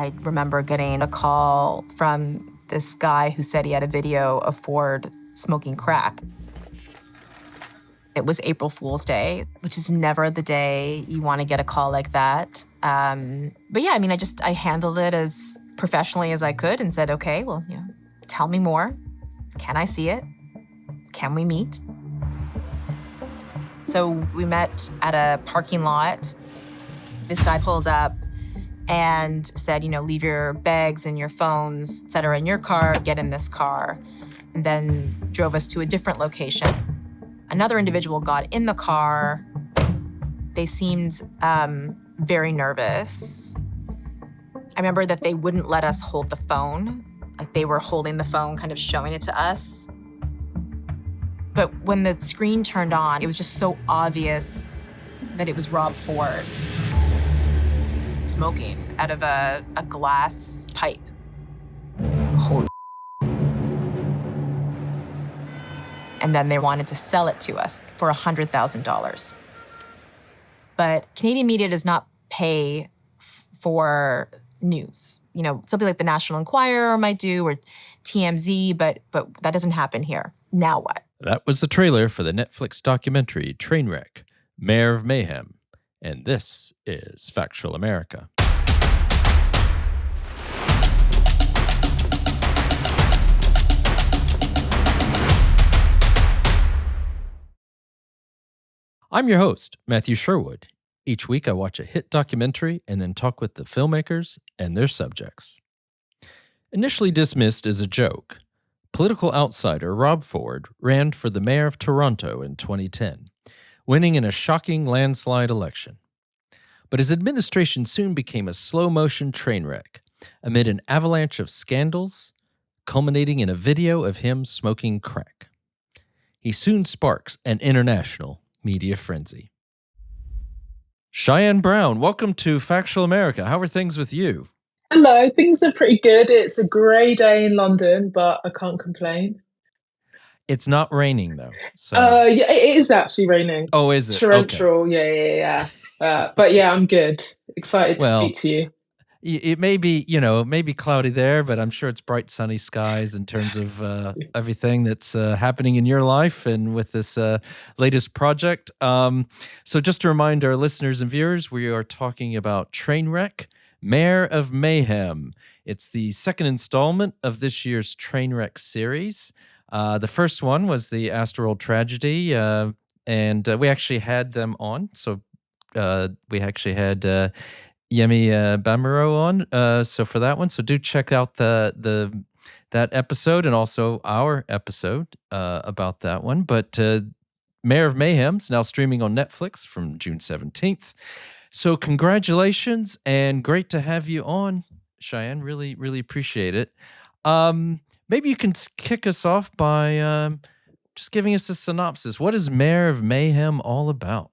I remember getting a call from this guy who said he had a video of Ford smoking crack. It was April Fool's Day, which is never the day you want to get a call like that. But yeah, I mean, I handled it as professionally as I could and said, okay, well, tell me more. Can I see it? Can we meet? So we met at a parking lot. This guy pulled up and said, leave your bags and your phones, et cetera, in your car, get in this car, and then drove us to a different location. Another individual got in the car. They seemed very nervous. I remember that they wouldn't let us hold the phone. Like they were holding the phone, kind of showing it to us. But when the screen turned on, it was just so obvious that it was Rob Ford smoking out of a glass pipe. Holy. And then they wanted to sell it to us for $100,000. But Canadian media does not pay for news. Something like the National Enquirer might do, or TMZ, but that doesn't happen here. Now what? That was the trailer for the Netflix documentary Trainwreck, Mayor of Mayhem. And this is Factual America. I'm your host, Matthew Sherwood. Each week I watch a hit documentary and then talk with the filmmakers and their subjects. Initially dismissed as a joke, political outsider Rob Ford ran for the mayor of Toronto in 2010, winning in a shocking landslide election. But his administration soon became a slow-motion train wreck amid an avalanche of scandals, culminating in a video of him smoking crack. He soon sparks an international media frenzy. Shianne Brown, welcome to Factual America. How are things with you? Hello, things are pretty good. It's a grey day in London, but I can't complain. It's not raining, though. So. Yeah, it is actually raining. Oh, is it? Torrential, okay. Yeah. But yeah, I'm good. Excited to speak to you. It may be, maybe cloudy there, but I'm sure it's bright, sunny skies in terms of everything that's happening in your life and with this latest project. So just to remind our listeners and viewers, we are talking about Trainwreck, Mayor of Mayhem. It's the second installment of this year's Trainwreck series. The first one was the Astroworld tragedy, and we actually had them on. So we actually had Yemi Bamiro on. So for that one, so do check out that episode and also our episode about that one. But Mayor of Mayhem is now streaming on Netflix from June 17th. So congratulations and great to have you on, Shianne. Really, really appreciate it. Maybe you can kick us off by just giving us a synopsis. What is Mayor of Mayhem all about?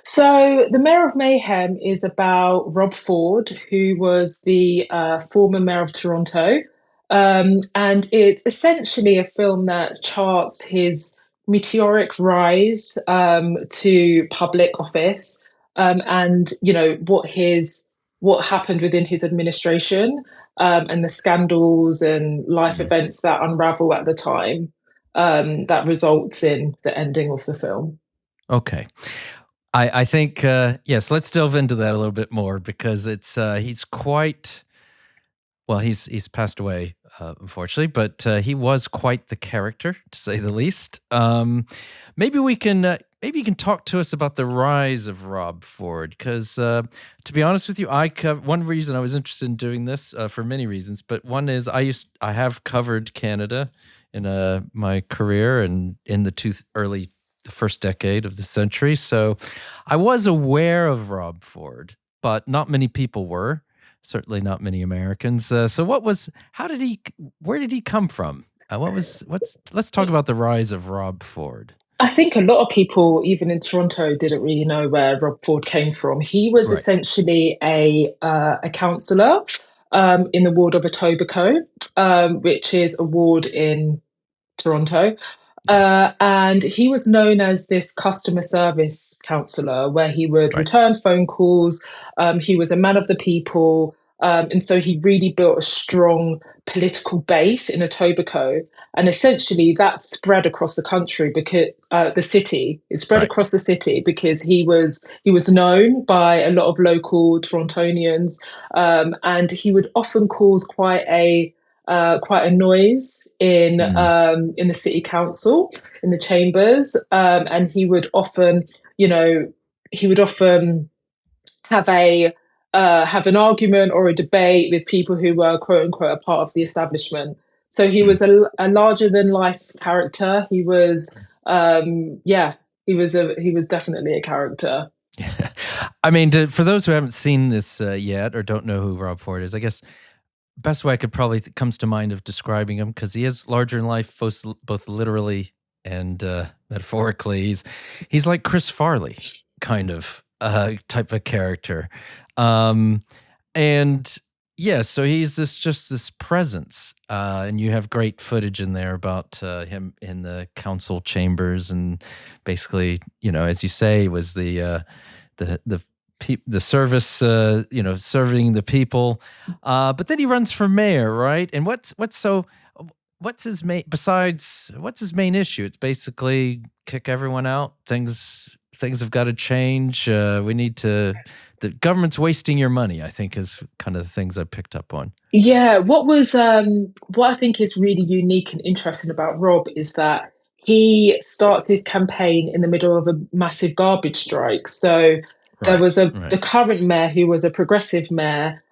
So the Mayor of Mayhem is about Rob Ford, who was the former mayor of Toronto. And it's essentially a film that charts his meteoric rise to public office and, what happened within his administration and the scandals and life events that unravel at the time that results in the ending of the film. Okay. I think, yes, let's delve into that a little bit more because it's he's quite, well, he's passed away, unfortunately, but he was quite the character, to say the least. Maybe you can talk to us about the rise of Rob Ford, because to be honest with you, one reason I was interested in doing this for many reasons, but one is I have covered Canada in my career and in the first decade of the century, so I was aware of Rob Ford, but not many people were. Certainly not many Americans. So where did he come from? Let's talk about the rise of Rob Ford. I think a lot of people, even in Toronto, didn't really know where Rob Ford came from. He was essentially a councillor in the ward of Etobicoke, which is a ward in Toronto. And he was known as this customer service counsellor where he would return phone calls. He was a man of the people. And so he really built a strong political base in Etobicoke. And essentially that spread across the country because the city, it spread Right. across the city because he was known by a lot of local Torontonians. And he would often cause quite a noise in the city council, in the chambers, and he would often, have have an argument or a debate with people who were quote unquote a part of the establishment. So he was a larger than life character. He was, he was definitely a character. I mean, for those who haven't seen this yet or don't know who Rob Ford is, I guess best way I could probably comes to mind of describing him, because he is larger than life, both literally and metaphorically. He's like Chris Farley, kind of type of character, and yeah, so he's just this presence, and you have great footage in there about him in the council chambers, and basically, as you say, was the service, serving the people. But then he runs for mayor, right? And what's his main issue? It's basically kick everyone out. Things have got to change. The government's wasting your money, I think, is kind of the things I picked up on. Yeah, what I think is really unique and interesting about Rob is that he starts his campaign in the middle of a massive garbage strike. So there was the current mayor, who was a progressive mayor.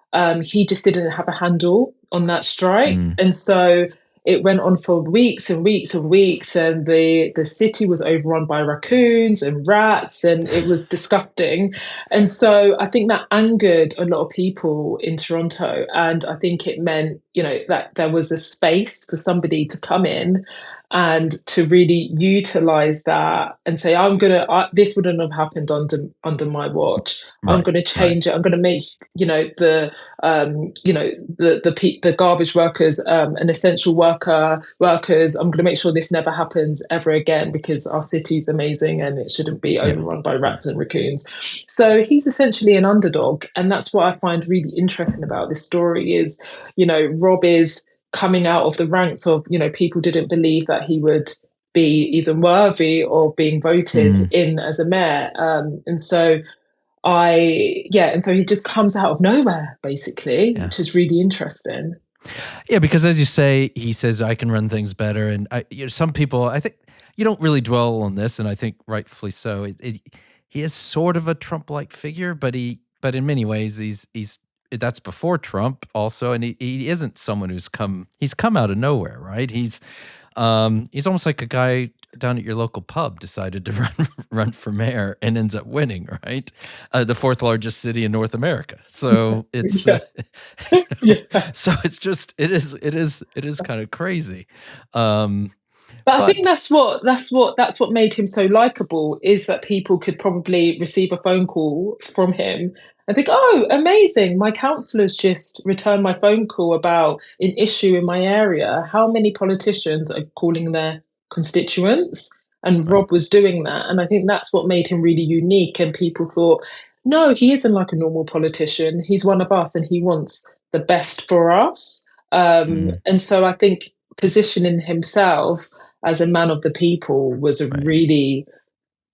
He just didn't have a handle on that strike, and so it went on for weeks and weeks and weeks, and the city was overrun by raccoons and rats, and it was disgusting. And so I think that angered a lot of people in Toronto, and I think it meant, that there was a space for somebody to come in and to really utilize that and say, this wouldn't have happened under my watch. Right, I'm going to change it. I'm going to make, the garbage workers, an essential workers. I'm going to make sure this never happens ever again, because our city's amazing and it shouldn't be overrun by rats and raccoons. So he's essentially an underdog. And that's what I find really interesting about this story is, Rob is coming out of the ranks of, people didn't believe that he would be even worthy of being voted in as a mayor. And so he just comes out of nowhere, basically, which is really interesting. Yeah, because as you say, he says, I can run things better. And some people, I think, you don't really dwell on this, and I think rightfully so. He is sort of a Trump-like figure, but in many ways, he's that's before Trump also, and he isn't someone who's come out of nowhere, right? He's almost like a guy down at your local pub decided to run for mayor and ends up winning, right? The fourth largest city in North America. So it's so it's just it is kind of crazy. But I think that's what made him so likable, is that people could probably receive a phone call from him and think, oh, amazing, my councillor's just returned my phone call about an issue in my area. How many politicians are calling their constituents? And Rob was doing that. And I think that's what made him really unique. And people thought, no, he isn't like a normal politician. He's one of us and he wants the best for us. And so I think positioning himself as a man of the people was a really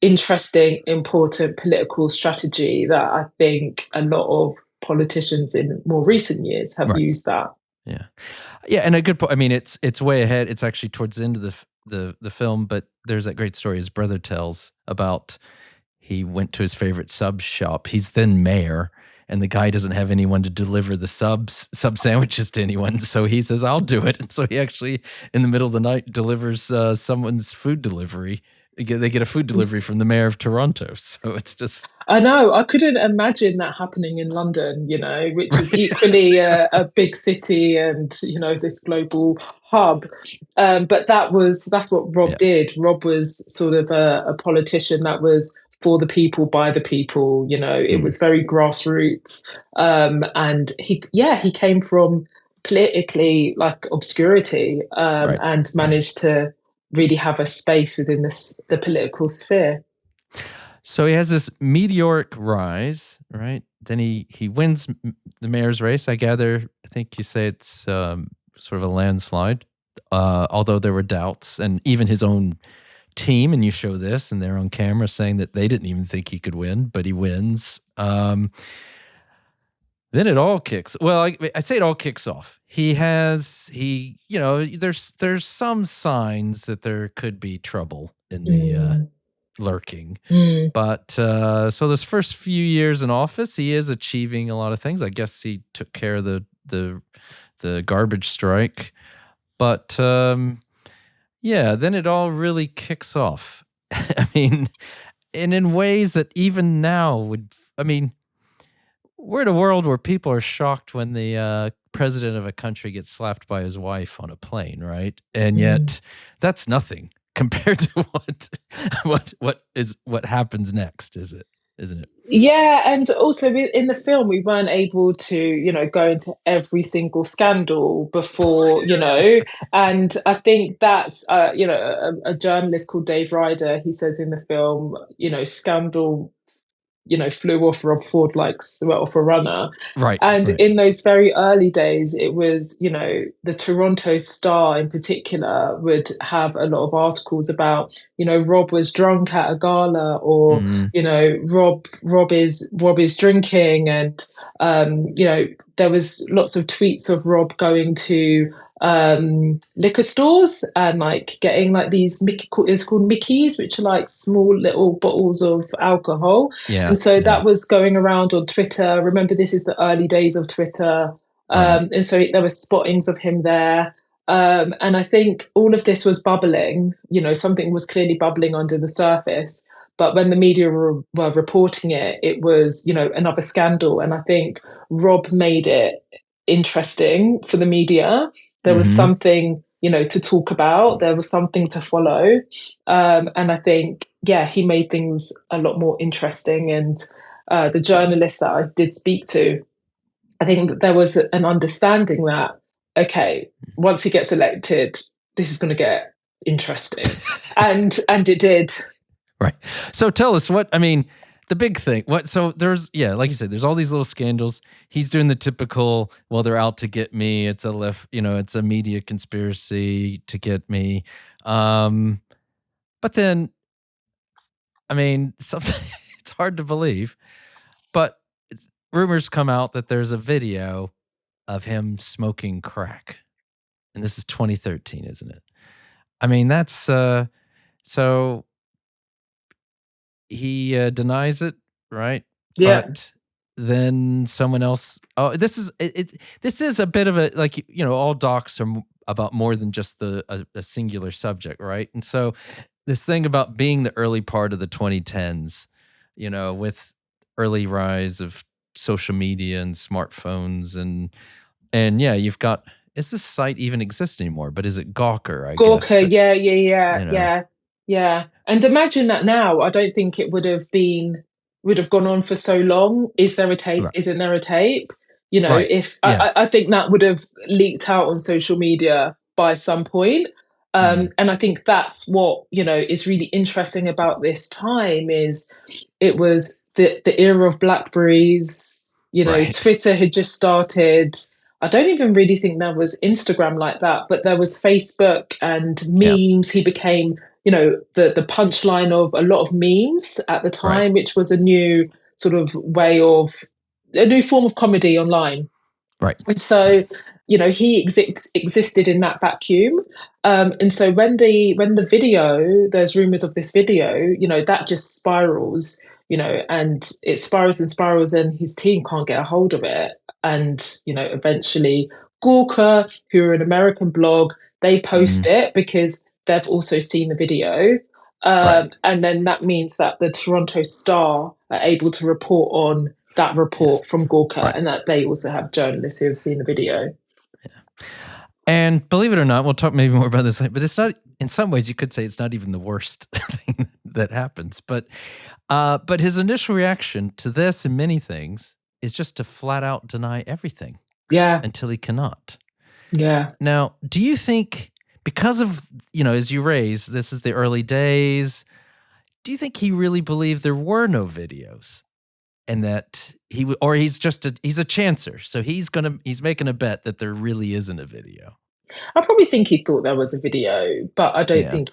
interesting, important political strategy that I think a lot of politicians in more recent years have used that. Yeah, and a good point. I mean, it's way ahead. It's actually towards the end of the film, but there's that great story his brother tells about he went to his favorite sub shop. He's then mayor, and the guy doesn't have anyone to deliver the sub sandwiches to anyone. So he says, I'll do it. And so he actually, in the middle of the night, delivers someone's food delivery. They get a food delivery from the mayor of Toronto. So it's just... I know. I couldn't imagine that happening in London, which is equally a big city and, this global hub. But that's what Rob did. Rob was sort of a politician that was for the people, by the people. It was very grassroots, and he came from politically like obscurity, and managed to really have a space within the political sphere. So he has this meteoric rise, right? Then he wins the mayor's race, I gather, I think you say it's sort of a landslide, although there were doubts, and even his own team, and you show this, and they're on camera saying that they didn't even think he could win, but he wins. Then it all kicks. Well, I say it all kicks off. There's some signs that there could be trouble in the lurking. But so those first few years in office, he is achieving a lot of things. I guess he took care of the garbage strike. But then it all really kicks off. I mean, and in ways that even now we're in a world where people are shocked when the president of a country gets slapped by his wife on a plane, right? And yet that's nothing compared to what happens next, isn't it? Yeah, and also in the film, we weren't able to, go into every single scandal before, and I think that's, a journalist called Dave Ryder, he says in the film, scandal, flew off Rob Ford like sweat off a runner. Right. And in those very early days, it was, the Toronto Star in particular would have a lot of articles about, Rob was drunk at a gala, or, Rob is drinking. And, there was lots of tweets of Rob going to liquor stores and like getting like these it's called Mickeys, which are like small little bottles of alcohol. And so that was going around on Twitter. Remember, this is the early days of Twitter. And so there were spottings of him there. And I think all of this was bubbling, something was clearly bubbling under the surface. But when the media were reporting it, it was, another scandal. And I think Rob made it interesting for the media. There was something, to talk about. There was something to follow. And I think, he made things a lot more interesting. And the journalists that I did speak to, I think there was an understanding that, okay, once he gets elected, this is going to get interesting. and it did. Right. So tell us the big thing. So there's, like you said, there's all these little scandals. He's doing the typical, well, they're out to get me. It's it's a media conspiracy to get me. But then, something, it's hard to believe, but rumors come out that there's a video of him smoking crack. And this is 2013, isn't it? That's, so he denies it, right? Yeah. But then someone else. Oh, this is a bit of a, like, all docs are about more than just a singular subject, right? And so this thing about being the early part of the 2010s, with early rise of social media and smartphones, and you've got. Is this site even exist anymore? But is it Gawker? I guess. Gawker, yeah. And imagine that now. I don't think it would have gone on for so long. Is there a tape? Right. Isn't there a tape? Right. I think that would have leaked out on social media by some point. And I think that's what, is really interesting about this time is it was the era of Blackberries, Right. Twitter had just started. I don't even really think there was Instagram like that, but there was Facebook and memes. He became, the punchline of a lot of memes at the time, which was a new sort of a new form of comedy online. Right. And so, he existed in that vacuum. And so when the video, there's rumors of this video, that just spirals, and it spirals and spirals, and his team can't get a hold of it. And, eventually Gawker, who are an American blog, they post it because they've also seen the video. And then that means that the Toronto Star are able to report on that report from Gawker, and that they also have journalists who have seen the video. Yeah. And believe it or not, we'll talk maybe more about this, but it's not, in some ways you could say it's not even the worst thing that happens. But his initial reaction to this and many things is just to flat out deny everything. Yeah. Until he cannot. Yeah. Now, do you think, because of, as you raise, this is the early days, do you think he really believed there were no videos? and that he's a chancer, so he's making a bet that there really isn't a video. I probably think he thought there was a video, but I don't Yeah. think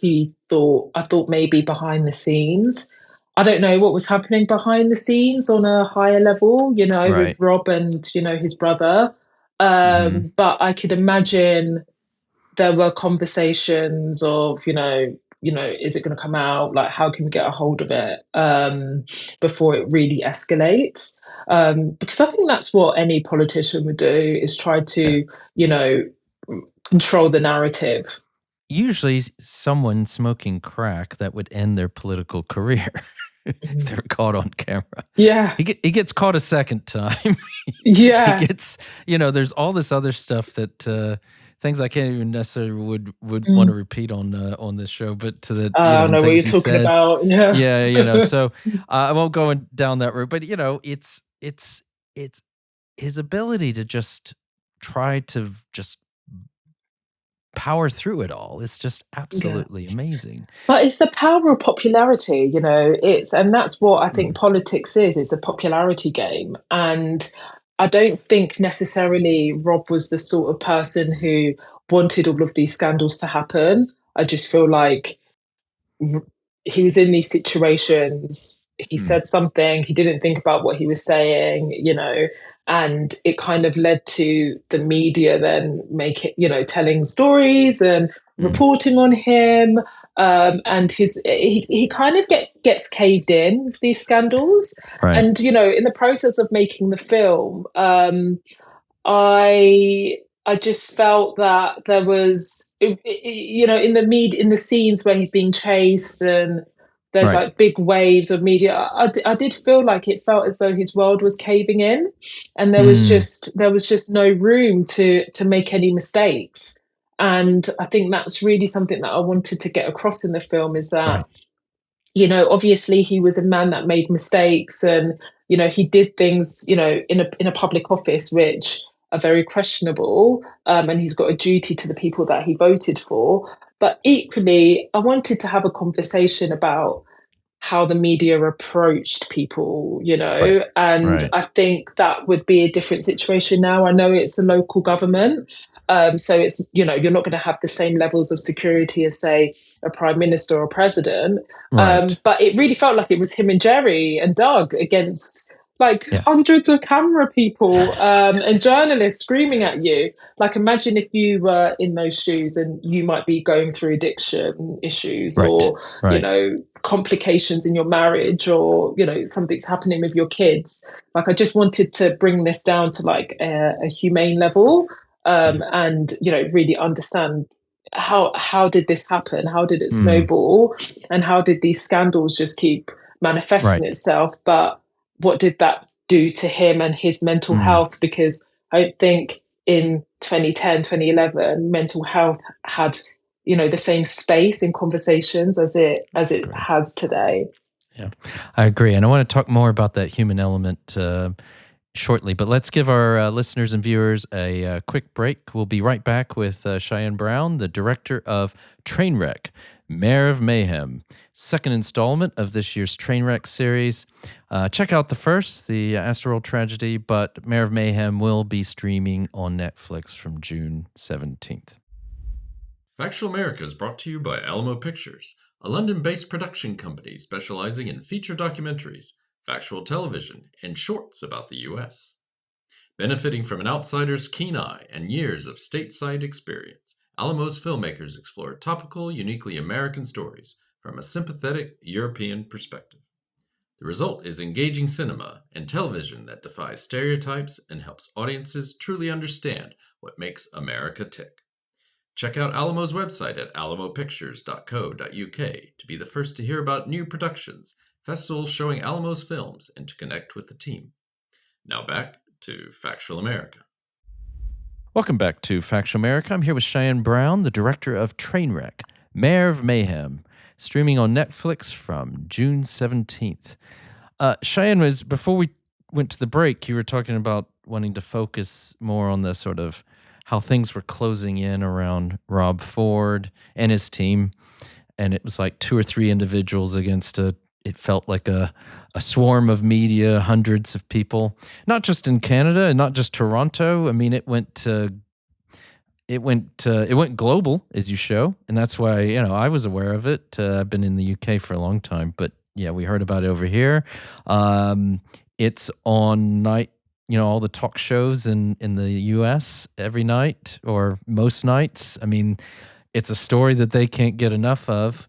I thought maybe behind the scenes. I don't know what was happening behind the scenes on a higher level, Right. with Rob and, his brother. Mhm. But I could imagine there were conversations of, is it going to come out? Like, how can we get a hold of it before it really escalates? Because I think that's what any politician would do, is try to, control the narrative. Usually someone smoking crack that would end their political career if they're caught on camera. Yeah. He gets caught a second time. Yeah. He gets, there's all this other stuff that things I can't even necessarily would want to repeat on this show, but to the I know what you're things he talking says. about. Yeah. Yeah, so I won't go down that route, but it's his ability to just try to just power through it all. It's just absolutely amazing. But it's the power of popularity, and that's what I think politics is. It's a popularity game. And I don't think necessarily Rob was the sort of person who wanted all of these scandals to happen. I just feel like he was in these situations. He said something, he didn't think about what he was saying, and it kind of led to the media then telling stories and reporting on him. And he kind of gets caved in with these scandals. Right. And, in the process of making the film, I just felt that there was, in the scenes where he's being chased and there's like big waves of media, I did feel like it felt as though his world was caving in, and there was just no room to make any mistakes. And I think that's really something that I wanted to get across in the film, is that obviously he was a man that made mistakes, and he did things in a public office which are very questionable, and he's got a duty to the people that he voted for. But equally, I wanted to have a conversation about how the media approached people, and I think that would be a different situation now. I know it's a local government, so it's, you're not going to have the same levels of security as, say, a prime minister or president. But it really felt like it was him and Jerry and Doug against hundreds of camera people and journalists screaming at you. Like, imagine if you were in those shoes and you might be going through addiction issues or, complications in your marriage, or, something's happening with your kids. Like, I just wanted to bring this down to like a humane level, and, really understand how did this happen? How did it snowball? And how did these scandals just keep manifesting itself? But what did that do to him and his mental health? Because I don't think in 2010, 2011, mental health had, the same space in conversations as it has today. Yeah, I agree. And I want to talk more about that human element shortly, but let's give our listeners and viewers a quick break. We'll be right back with Shianne Brown, the director of Trainwreck, Mayor of Mayhem, second installment of this year's Trainwreck series. Check out the first, the Astroworld tragedy, but Mayor of Mayhem will be streaming on Netflix from June 17th. Factual America is brought to you by Alamo Pictures, a London-based production company specializing in feature documentaries, factual television, and shorts about the U.S. Benefiting from an outsider's keen eye and years of stateside experience, Alamo's filmmakers explore topical, uniquely American stories from a sympathetic European perspective. The result is engaging cinema and television that defies stereotypes and helps audiences truly understand what makes America tick. Check out Alamo's website at alamopictures.co.uk to be the first to hear about new productions, festivals showing Alamo's films, and to connect with the team. Now back to Factual America. Welcome back to Factual America. I'm here with Shianne Brown, the director of Trainwreck, Mayor of Mayhem, streaming on Netflix from June 17th. Shianne, before we went to the break, you were talking about wanting to focus more on the sort of how things were closing in around Rob Ford and his team. And it was like 2 or 3 individuals against a it felt like a swarm of media, hundreds of people, not just in Canada and not just Toronto. I mean, it went global, as you show, and that's why I was aware of it. I've been in the UK for a long time, but yeah, we heard about it over here. It's on night, all the talk shows in the US every night or most nights. I mean, it's a story that they can't get enough of.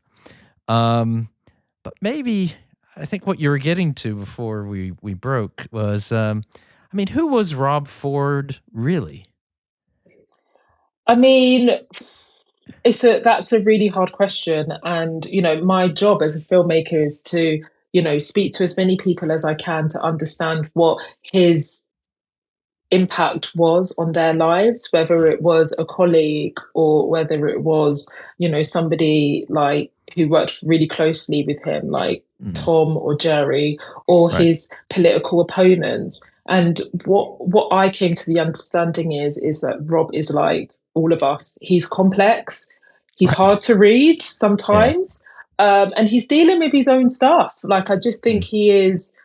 But maybe I think what you were getting to before we broke was, who was Rob Ford really? I mean, that's a really hard question. And, my job as a filmmaker is to, speak to as many people as I can to understand what his impact was on their lives, whether it was a colleague or whether it was, somebody like who worked really closely with him, like Tom or Jerry, or his political opponents. And what I came to the understanding is that Rob is like all of us. He's complex. He's hard to read sometimes. And he's dealing with his own stuff. Like, I just think he is,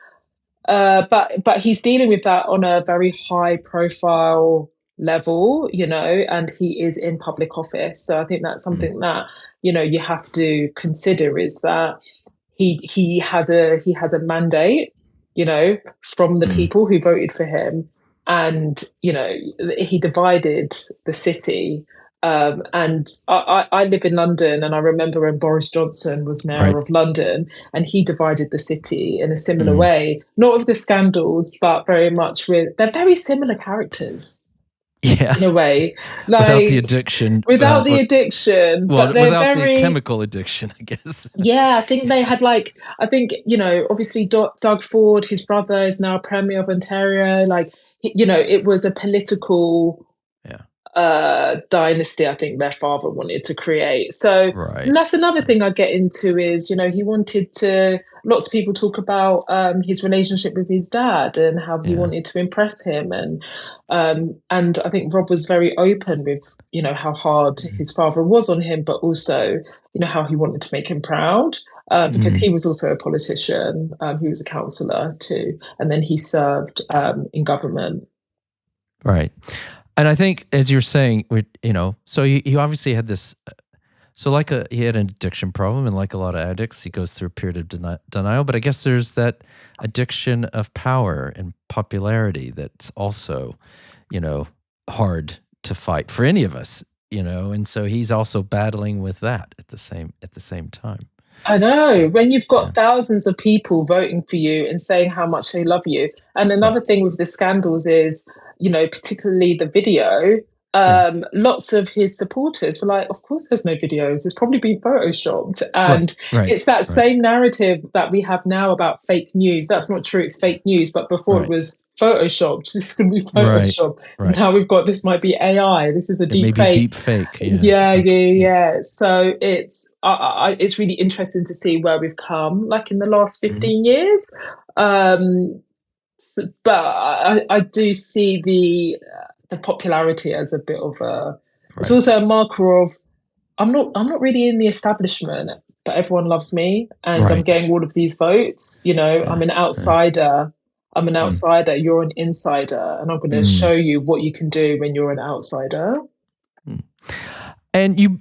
but he's dealing with that on a very high profile level, and he is in public office. So I think that's something that, you have to consider, is that he has a mandate, from the people who voted for him. And, he divided the city. And I live in London, and I remember when Boris Johnson was mayor of London, and he divided the city in a similar way, not with the scandals, but very much they're very similar characters. Yeah, in a way, like without the addiction. Without the addiction, but they're without very the chemical addiction, I guess. Yeah, I think they had obviously Doug Ford, his brother, is now Premier of Ontario. Like, it was a political dynasty, I think their father wanted to create. So and that's another thing I get into is, he wanted to, lots of people talk about his relationship with his dad and how he wanted to impress him. And I think Rob was very open with, how hard his father was on him, but also, how he wanted to make him proud. Because he was also a politician. He was a councillor too. And then he served in government. Right. And I think, as you're saying, so he obviously had this, he had an addiction problem, and like a lot of addicts, he goes through a period of denial. But I guess there's that addiction of power and popularity that's also, hard to fight for any of us, and so he's also battling with that at the same time. I know, when you've got thousands of people voting for you and saying how much they love you. And another thing with the scandals is, particularly the video, lots of his supporters were like, of course there's no videos, it's probably been photoshopped. And it's that same narrative that we have now about fake news. That's not true, it's fake news, but before it was photoshopped, this could be photoshopped. Now we've got, this might be AI, this is a deep fake. Deep fake. So it's really interesting to see where we've come, like in the last 15 years. But I do see the popularity as a bit of a. It's also a marker of, I'm not really in the establishment, but everyone loves me, and I'm getting all of these votes. I'm an outsider. I'm an outsider. You're an insider, and I'm going to show you what you can do when you're an outsider. And you.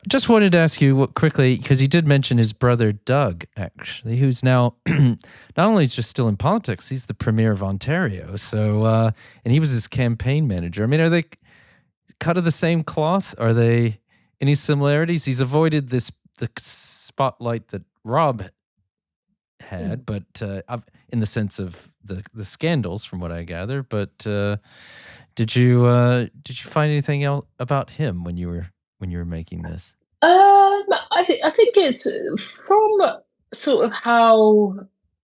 Just wanted to ask you quickly, because you did mention his brother Doug, actually, who's now not only is just still in politics, he's the Premier of Ontario. So, and he was his campaign manager. I mean, are they cut of the same cloth? Are they any similarities? He's avoided the spotlight that Rob had, but in the sense of the scandals, from what I gather. But did you find anything else about him when you were making this? I think it's from sort of how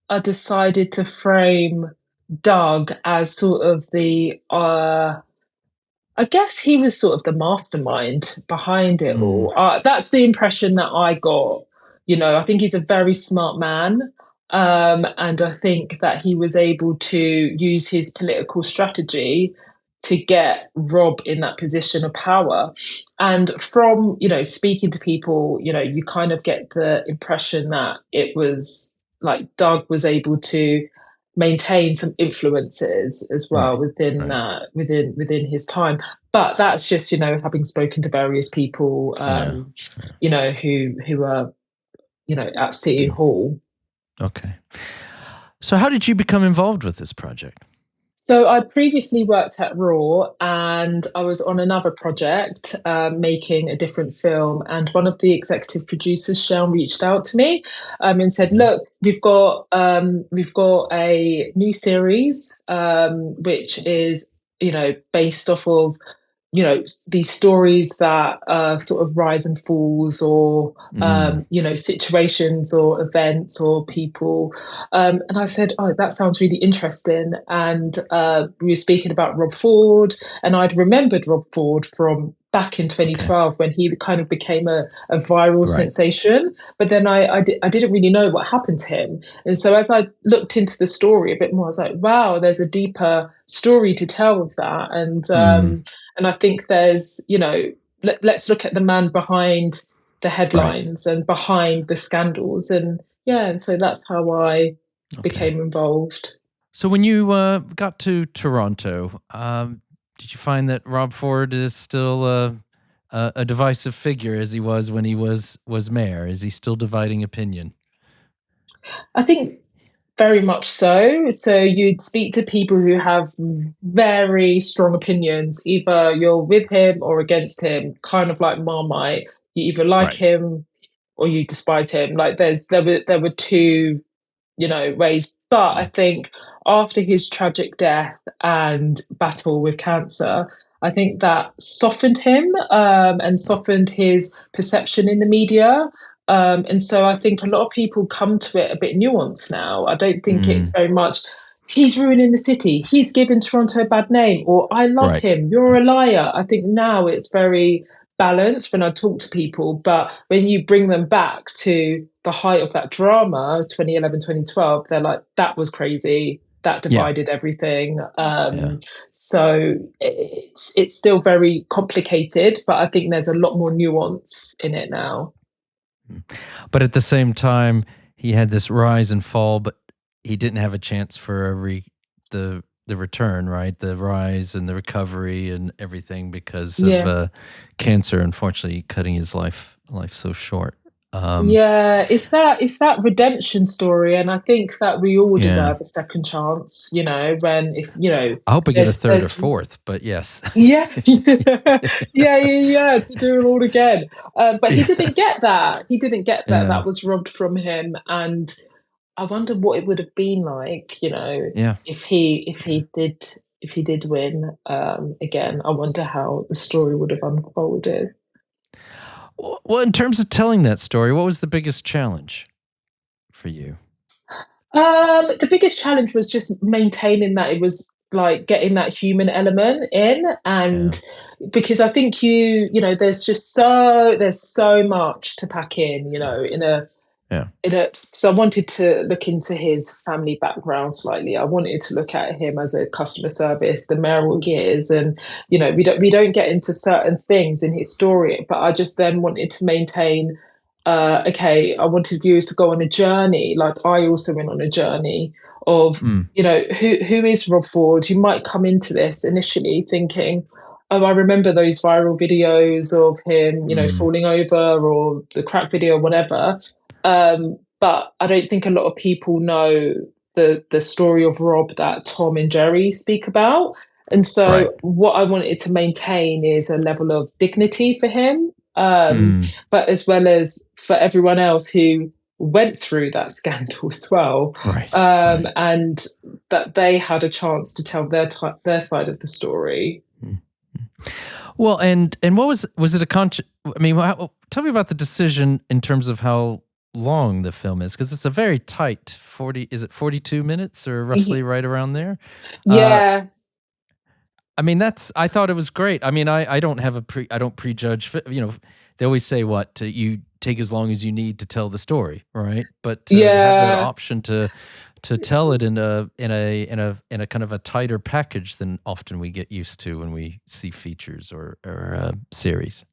I decided to frame Doug as sort of the I guess he was sort of the mastermind behind it all. That's the impression that I got. I think he's a very smart man. And I think that he was able to use his political strategy to get Rob in that position of power. And from, speaking to people, you kind of get the impression that it was like Doug was able to maintain some influences as well Right. within Right. that within his time. But that's just, having spoken to various people, Yeah. who are, at City Mm. Hall. Okay. So how did you become involved with this project? So I previously worked at Raw, and I was on another project, making a different film. And one of the executive producers, Shianne, reached out to me, and said, Mhm. "Look, we've got a new series, which is based off of these stories that sort of rise and falls, or Mm. situations or events or people." And I said, "Oh, that sounds really interesting." And we were speaking about Rob Ford, and I'd remembered Rob Ford from back in Okay. 2012 when he kind of became a viral Right. sensation. But then I didn't really know what happened to him. And so as I looked into the story a bit more, I was like, wow, there's a deeper story to tell with that. Mm. And I think there's, let's look at the man behind the Right. headlines and behind the scandals. And yeah, and so that's how I Okay. became involved. So when you got to Toronto, did you find that Rob Ford is still a divisive figure as he was when he was mayor? Is he still dividing opinion? I think very much so. So you'd speak to people who have very strong opinions. Either you're with him or against him, kind of like Marmite. You either like Right. him or you despise him. Like there were two, ways. But I Mm. think after his tragic death and battle with cancer, I think that softened him, and softened his perception in the media. And so I think a lot of people come to it a bit nuanced now. I don't think it's Mm. very much, he's ruining the city, he's giving Toronto a bad name, or I love Right. him, you're a liar. I think now it's very balanced when I talk to people. But when you bring them back to the height of that drama, 2011, 2012, they're like, that was crazy. That Yeah. divided everything. Yeah. So it's still very complicated, but I think there's a lot more nuance in it now. But at the same time, he had this rise and fall, but he didn't have a chance for the return, right? The rise and the recovery and everything because Yeah. of cancer, unfortunately, cutting his life so short. Yeah, it's that redemption story, and I think that we all Yeah. deserve a second chance. When if I hope we get a third or there's fourth, but yes. yeah, yeah, to do it all again. But he Yeah. didn't get that. He didn't get that. Yeah. That was robbed from him, and I wonder what it would have been like, Yeah. if he did win again. I wonder how the story would have unfolded. Well, in terms of telling that story, what was the biggest challenge for you? The biggest challenge was just maintaining that it was like getting that human element in, and because I think there's so much to pack in, so I wanted to look into his family background slightly. I wanted to look at him as a customer service, the mayoral years, and we don't get into certain things in his story, but I just then wanted to maintain. I wanted viewers to go on a journey, like I also went on a journey of, who is Rob Ford? You might come into this initially thinking, oh, I remember those viral videos of him, falling over, or the crack video, whatever. But I don't think a lot of people know the story of Rob that Tom and Jerry speak about. And so Right. what I wanted to maintain is a level of dignity for him, but as well as for everyone else who went through that scandal as well, Right. and that they had a chance to tell their side of the story. Well, and what was it I mean, tell me about the decision in terms of how long the film is, because it's a very tight 42 minutes or roughly right around there? Yeah. I mean, I thought it was great. I mean, I don't have I don't prejudge, they always say you take as long as you need to tell the story, right? But to have that option to tell it in a kind of a tighter package than often we get used to when we see features or series.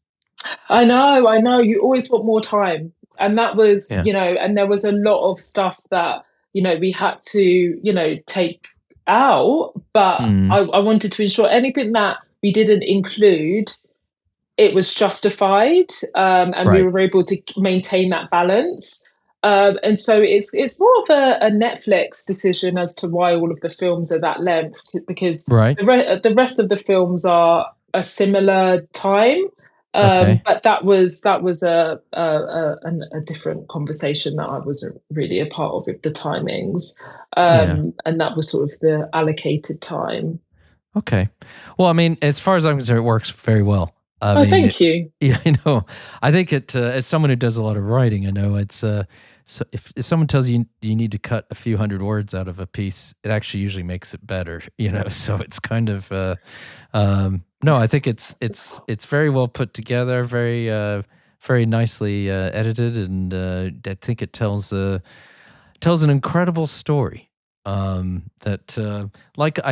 I know. You always want more time And that was, Yeah. and there was a lot of stuff that, we had to, take out, but I wanted to ensure anything that we didn't include, it was justified, and we Right. were able to maintain that balance. And so it's more of a Netflix decision as to why all of the films are that length, because Right. the rest of the films are a similar time. Okay. But that was a different conversation that I wasn't really a part of with the timings, Yeah. and that was sort of the allocated time. Okay. Well, I mean, as far as I'm concerned, it works very well. I Oh, mean, thank you. yeah, I think it. As someone who does a lot of writing, I know it's. So if someone tells you you need to cut a few hundred words out of a piece, it actually usually makes it better. So it's kind of. No, I think it's very well put together, very nicely edited, and I think it tells an incredible story. I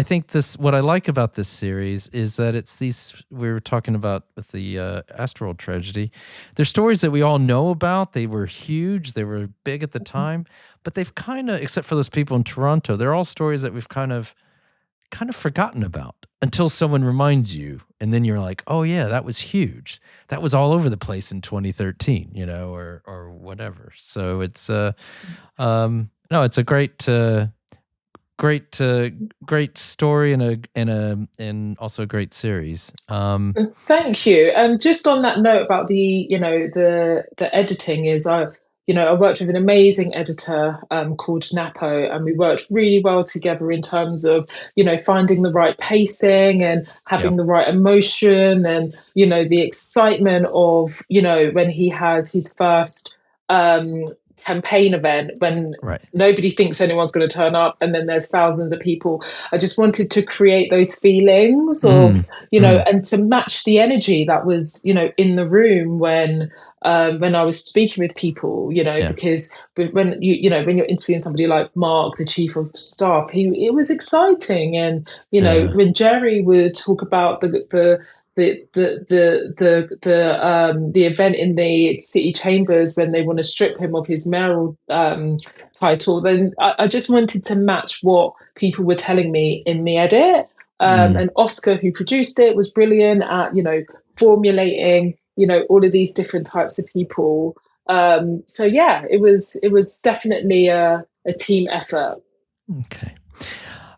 think what I like about this series is that it's these, we were talking about with the Asteroid tragedy. They're stories that we all know about. They were huge. They were big at the time, but they've kind of, except for those people in Toronto, they're all stories that we've kind of forgotten about until someone reminds you. And then you're like, oh yeah, that was huge. That was all over the place in 2013, or whatever. So it's, no, it's a great story and also a great series. Thank you. Just on that note about the editing is I worked with an amazing editor called Napo, and we worked really well together in terms of finding the right pacing and having the right emotion, and the excitement of when he has his first campaign event, when nobody thinks anyone's going to turn up, and then there's thousands of people. I just wanted to create those feelings of and to match the energy that was in the room when I was speaking with people, because when when you're interviewing somebody like Mark, the chief of staff, it was exciting. And when Jerry would talk about the event in the city chambers when they want to strip him of his mayoral title, then I just wanted to match what people were telling me in the edit. And Oscar, who produced it, was brilliant at formulating all of these different types of people. So yeah, it was definitely a team effort. Okay.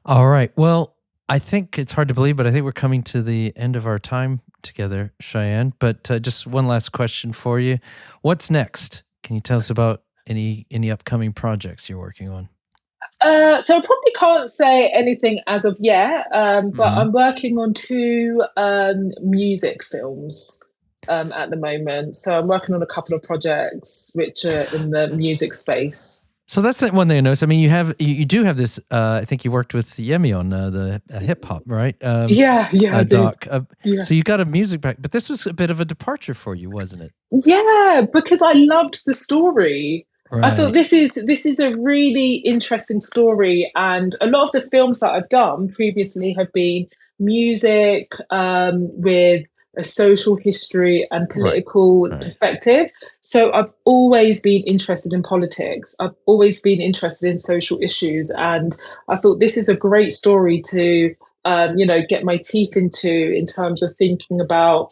All right. Well, I think it's hard to believe, but I think we're coming to the end of our time together, Shianne. But just one last question for you. What's next? Can you tell us about any upcoming projects you're working on? So I probably can't say anything as of yet, but I'm working on 2 music films at the moment. So I'm working on a couple of projects which are in the music space. So that's the one thing I noticed. I mean, you do have this. I think you worked with Yemi on the hip hop, right? Yeah, I doc. Yeah. So you got a music back, but this was a bit of a departure for you, wasn't it? Yeah, because I loved the story. Right. I thought this is a really interesting story, and a lot of the films that I've done previously have been music with a social history and political perspective. So I've always been interested in politics. I've always been interested in social issues, and I thought this is a great story to get my teeth into in terms of thinking about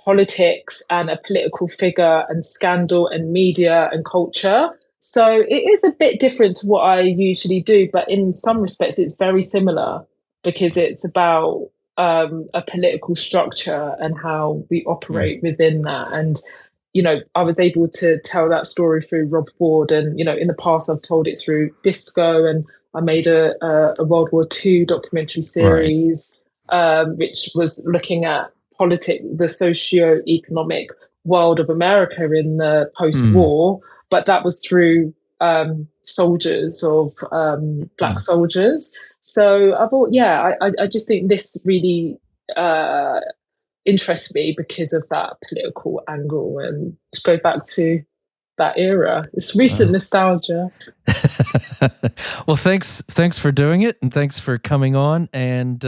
politics and a political figure and scandal and media and culture. So it is a bit different to what I usually do, but in some respects it's very similar, because it's about a political structure and how we operate within that. And I was able to tell that story through Rob Ford, and in the past I've told it through Disco, and I made a World War II documentary series, which was looking at the socio-economic world of America in the post-war, but that was through soldiers of black soldiers. So I thought, I just think this really interests me because of that political angle, and to go back to that era. It's recent nostalgia. Well, thanks for doing it, and thanks for coming on. And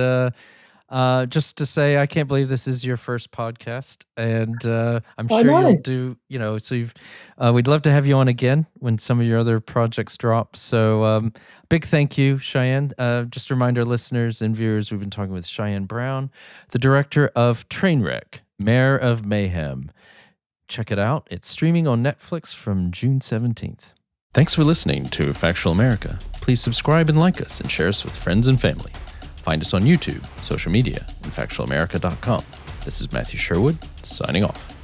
Just to say, I can't believe this is your first podcast, and I'm I sure know. you'll do. So we'd love to have you on again when some of your other projects drop. So big thank you, Shianne. Just to remind our listeners and viewers, we've been talking with Shianne Brown, the director of Trainwreck, Mayor of Mayhem. Check it out. It's streaming on Netflix from June 17th. Thanks for listening to Factual America. Please subscribe and like us and share us with friends and family. Find us on YouTube, social media, and factualamerica.com. This is Matthew Sherwood, signing off.